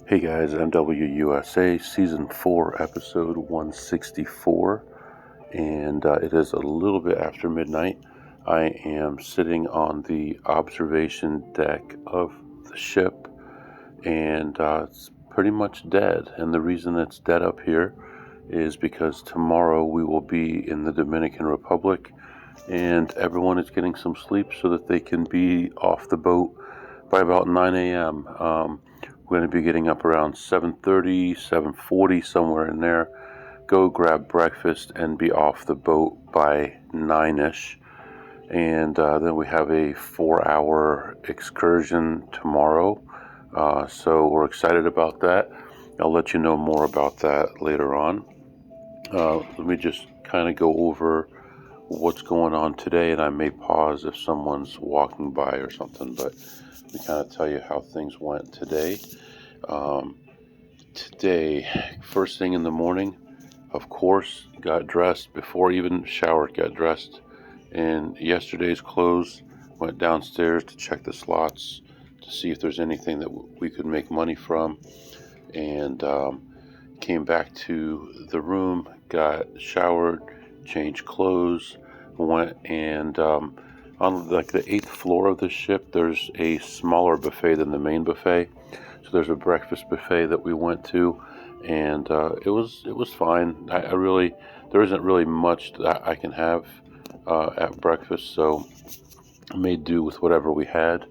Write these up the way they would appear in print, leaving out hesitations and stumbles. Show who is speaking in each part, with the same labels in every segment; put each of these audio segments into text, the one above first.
Speaker 1: Hey guys, MWUSA Season 4, Episode 164, and it is a little bit after midnight. I am sitting on the observation deck of the ship, and it's pretty much dead. And the reason it's dead up here is because tomorrow we will be in the Dominican Republic, and everyone is getting some sleep so that they can be off the boat by about 9 a.m. We're going to be getting up around 7:30, 7:40, somewhere in there. Go grab breakfast and be off the boat by 9ish. And then we have a 4-hour excursion tomorrow. So we're excited about that. I'll let you know more about that later on. Let me just kind of go over what's going on today, and I may pause if someone's walking by or something, but let me kind of tell you how things went today. Today, first thing in the morning, of course, got dressed before even showered, got dressed in yesterday's clothes, went downstairs to check the slots to see if there's anything that we could make money from, and came back to the room, got showered, changed clothes, went and on like the 8th floor of the ship, there's a smaller buffet than the main buffet. So there's a breakfast buffet that we went to, and it was fine. There isn't really much that I can have at breakfast, so I made do with whatever we had.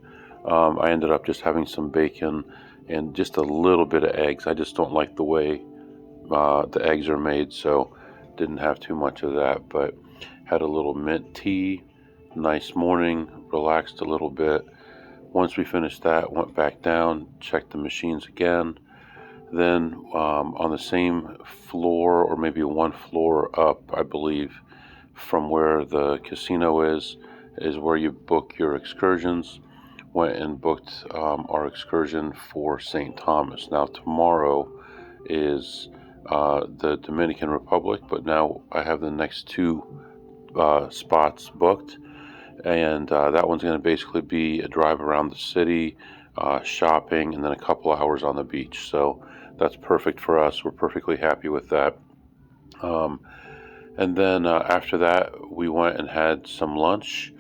Speaker 1: I ended up just having some bacon and just a little bit of eggs. I just don't like the way the eggs are made, so didn't have too much of that, but had a little mint tea. Nice morning, relaxed a little bit. Once we finished that, went back down, checked the machines again. Then on the same floor, or maybe one floor up, I believe, from where the casino is where you book your excursions. Went and booked our excursion for St. Thomas. Now tomorrow is the Dominican Republic, but now I have the next two spots booked, and that one's going to basically be a drive around the city, shopping, and then a couple hours on the beach. So that's perfect for us. We're perfectly happy with that. And then after that, we went and had some lunch.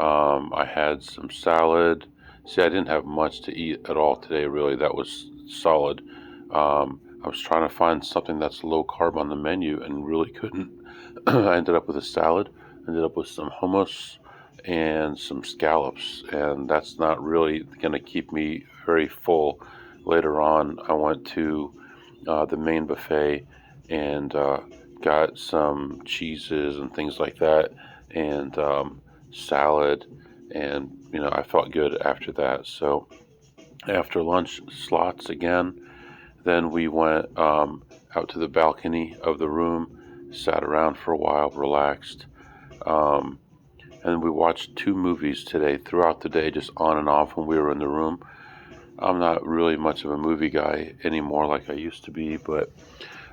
Speaker 1: I had some salad. See, I didn't have much to eat at all today, really. That was solid. I was trying to find something that's low carb on the menu and really couldn't. I ended up with a salad, ended up with some hummus and some scallops, and that's not really going to keep me very full. Later on, I went to the main buffet and got some cheeses and things like that, and salad, and I felt good after that. So after lunch slots again, then we went out to the balcony of the room, sat around for a while, relaxed, and we watched 2 movies today throughout the day, just on and off when we were in the room. I'm not really much of a movie guy anymore like I used to be, but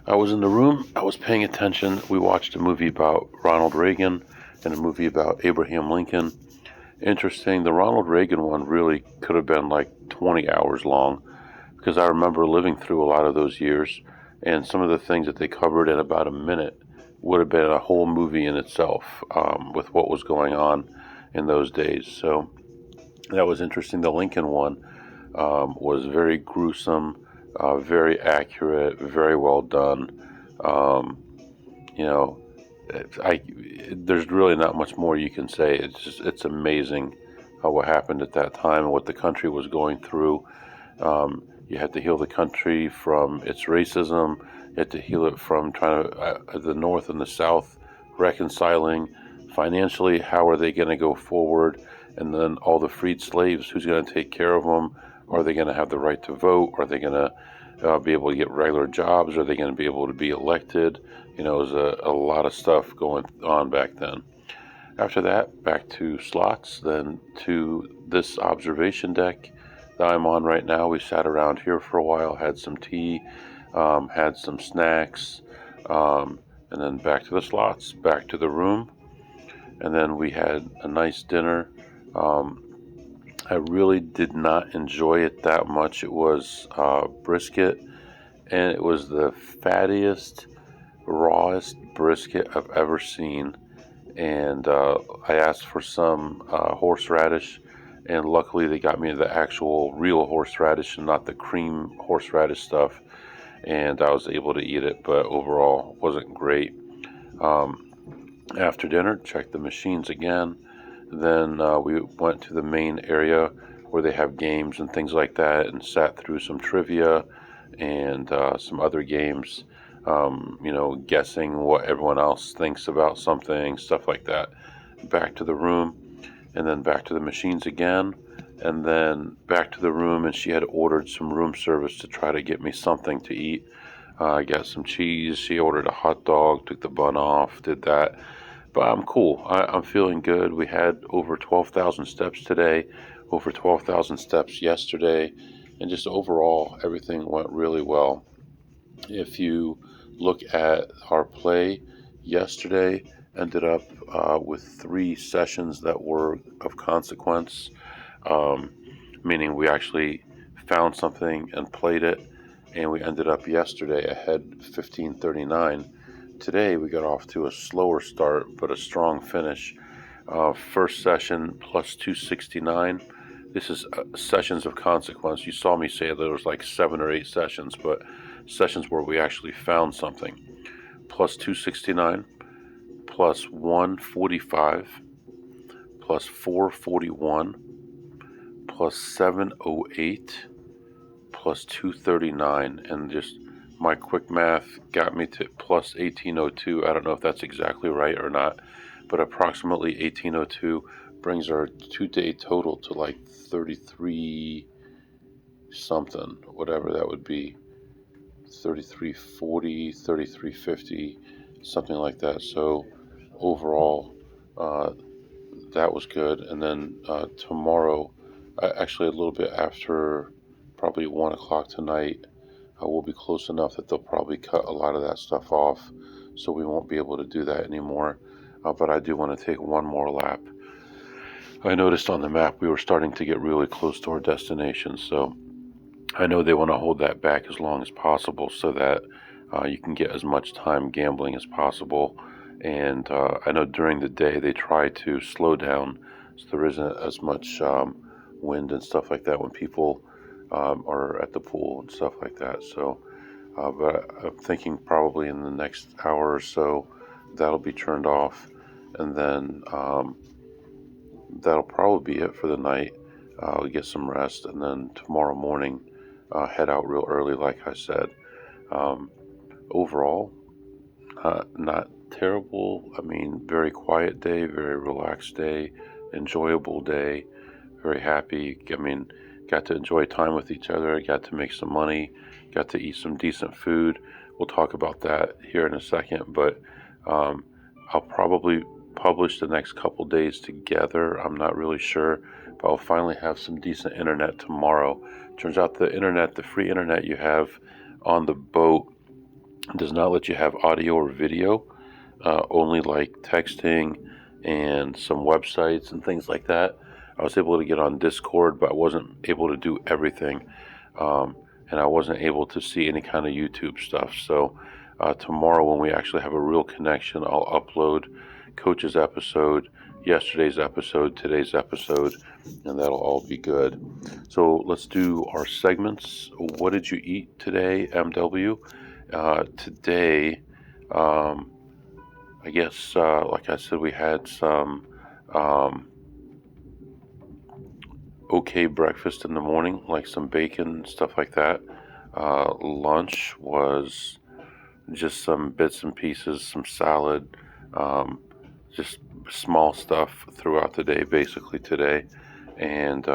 Speaker 1: I was in the room, I was paying attention. We watched a movie about Ronald Reagan and a movie about Abraham Lincoln. Interesting, the Ronald Reagan one really could have been like 20 hours long, because I remember living through a lot of those years, and some of the things that they covered in about a minute would have been a whole movie in itself, with what was going on in those days. So that was interesting. The Lincoln one was very gruesome, very accurate, very well done. You know, there's really not much more you can say. It's amazing what happened at that time and what the country was going through. You had to heal the country from its racism. You had to heal it from trying to the North and the South reconciling financially. How are they going to go forward? And then all the freed slaves, who's going to take care of them? Are they going to have the right to vote? Are they going to be able to get regular jobs? Are they going to be able to be elected? It was a lot of stuff going on back then. After that, back to slots, then to this observation deck that I'm on right now. We sat around here for a while, had some tea, had some snacks, and then back to the slots, back to the room, and then we had a nice dinner. I really did not enjoy it that much. It was brisket, and it was the fattiest, rawest brisket I've ever seen. And I asked for some horseradish, and luckily they got me the actual real horseradish and not the cream horseradish stuff. And I was able to eat it, but overall wasn't great. Um, After dinner, checked the machines again. Then we went to the main area where they have games and things like that, and sat through some trivia and some other games. Guessing what everyone else thinks about something, stuff like that. Back to the room, and then back to the machines again, and then back to the room. And she had ordered some room service to try to get me something to eat. I got some cheese. She ordered a hot dog, took the bun off, did that. But I'm cool. I'm feeling good. We had over 12,000 steps today, over 12,000 steps yesterday, and just overall, everything went really well. If you look at our play yesterday, ended up with 3 sessions that were of consequence, um, meaning we actually found something and played it, and we ended up yesterday ahead 1539. Today we got off to a slower start but a strong finish. First session plus 269. This is sessions of consequence. You saw me say there was like 7 or 8 sessions, but sessions where we actually found something. Plus 269, plus 145, plus 441, plus 708, plus 239, and just my quick math got me to plus 1802. I don't know if that's exactly right or not, but approximately 1802 brings our 2-day total to like 33 something, whatever that would be. 3340, 3350, something like that. So overall, that was good. And then tomorrow, actually a little bit after, probably 1 o'clock tonight, we'll be close enough that they'll probably cut a lot of that stuff off, so we won't be able to do that anymore. But I do want to take one more lap. I noticed on the map we were starting to get really close to our destination, so I know they want to hold that back as long as possible so that you can get as much time gambling as possible. And I know during the day they try to slow down so there isn't as much wind and stuff like that when people are at the pool and stuff like that. So, but I'm thinking probably in the next hour or so that'll be turned off, and then that'll probably be it for the night. We'll get some rest, and then tomorrow morning head out real early, like I said. Um, Overall, not terrible. I mean, very quiet day, very relaxed day, enjoyable day, very happy. I mean, got to enjoy time with each other, got to make some money, got to eat some decent food. We'll talk about that here in a second, but um, I'll probably publish the next couple days together. I'm not really sure, but I'll finally have some decent internet tomorrow. Turns out the internet, the free internet you have on the boat, does not let you have audio or video, only like texting and some websites and things like that. I was able to get on Discord, but I wasn't able to do everything. Um, and I wasn't able to see any kind of YouTube stuff. So tomorrow, when we actually have a real connection, I'll upload Coach's episode, yesterday's episode, today's episode, and that'll all be good. So let's do our segments. What did you eat today, MW? Today, I guess, like I said, we had some um, okay breakfast in the morning, like some bacon, stuff like that. Lunch was just some bits and pieces, some salad, um, just small stuff throughout the day, basically today. And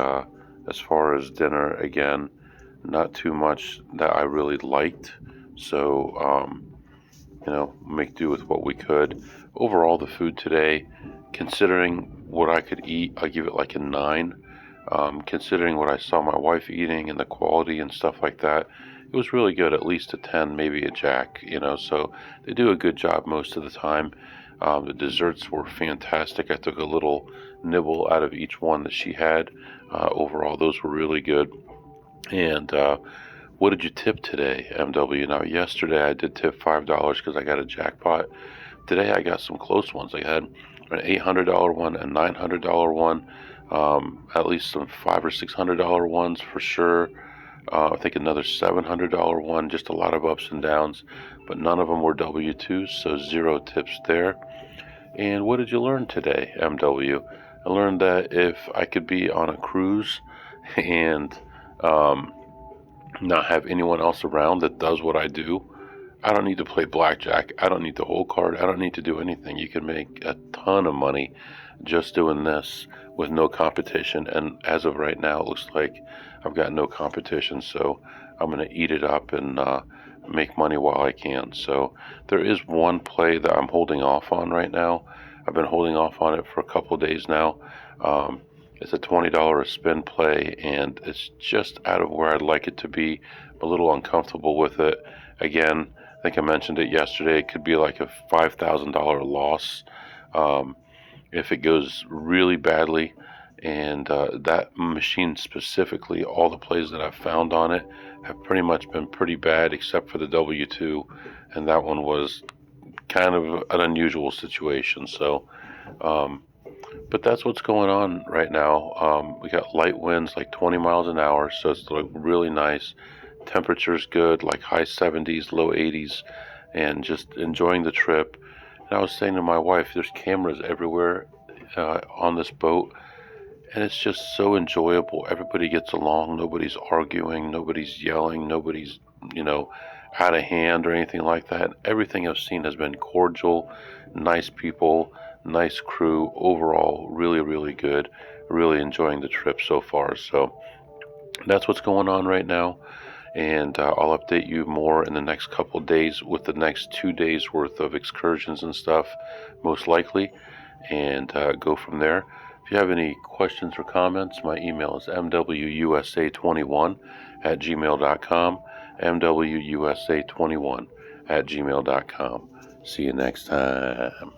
Speaker 1: as far as dinner, again, not too much that I really liked. So, make do with what we could. Overall, the food today, considering what I could eat, I give it like a 9. Considering what I saw my wife eating and the quality and stuff like that, it was really good, at least a 10, maybe a jack, so they do a good job most of the time. The desserts were fantastic. I took a little nibble out of each one that she had. overall. Those were really good. And what did you tip today, MW? Now, yesterday I did tip $5 because I got a jackpot. Today I got some close ones. I had an $800 one, a $900 one, at least some $500 or $600 ones for sure. I think another $700 one, just a lot of ups and downs, but none of them were W-2s, so 0 tips there. And what did you learn today, MW? I learned that if I could be on a cruise and not have anyone else around that does what I do, I don't need to play blackjack. I don't need to hold card. I don't need to do anything. You can make a ton of money just doing this with no competition. And as of right now, it looks like I've got no competition. So I'm going to eat it up and make money while I can. So there is one play that I'm holding off on right now. I've been holding off on it for a couple of days now. It's a $20 a spin play, and it's just out of where I'd like it to be. I'm a little uncomfortable with it. Again, I think I mentioned it yesterday. It could be like a $5,000 loss if it goes really badly. And that machine specifically, all the plays that I've found on it have pretty much been pretty bad, except for the W2, and that one was kind of an unusual situation. So, but that's what's going on right now. We got light winds, like 20 miles an hour, so it's like really nice. Temperature's good, like high 70s, low 80s, and just enjoying the trip. And I was saying to my wife, there's cameras everywhere on this boat, and it's just so enjoyable. Everybody gets along. Nobody's arguing. Nobody's yelling. Nobody's, out of hand or anything like that. Everything I've seen has been cordial, nice people, nice crew. Overall, really, really good. Really enjoying the trip so far. So that's what's going on right now. And I'll update you more in the next couple of days with the next 2 days worth of excursions and stuff, most likely, and go from there. If you have any questions or comments, my email is mwusa21@gmail.com, mwusa21@gmail.com. See you next time.